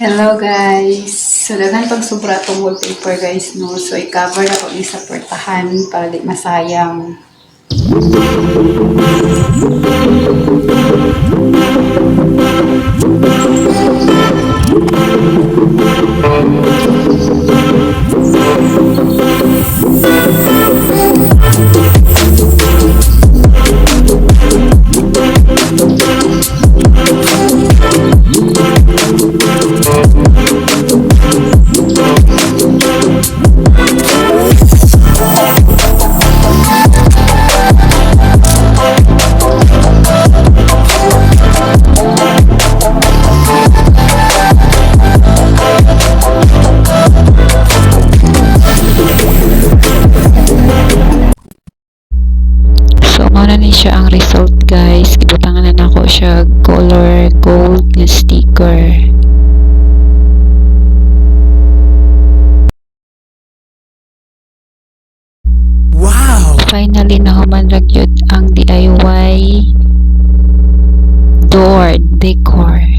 Hello guys! So, daghan pag sobra itong wallpaper guys, no? So, i-cover na ko ni sa portahan para di masayang. Muna ni siya ang result guys. Gibutangan na nako siya color gold na sticker. Wow! Finally nahuman ra gyud ang DIY door decor.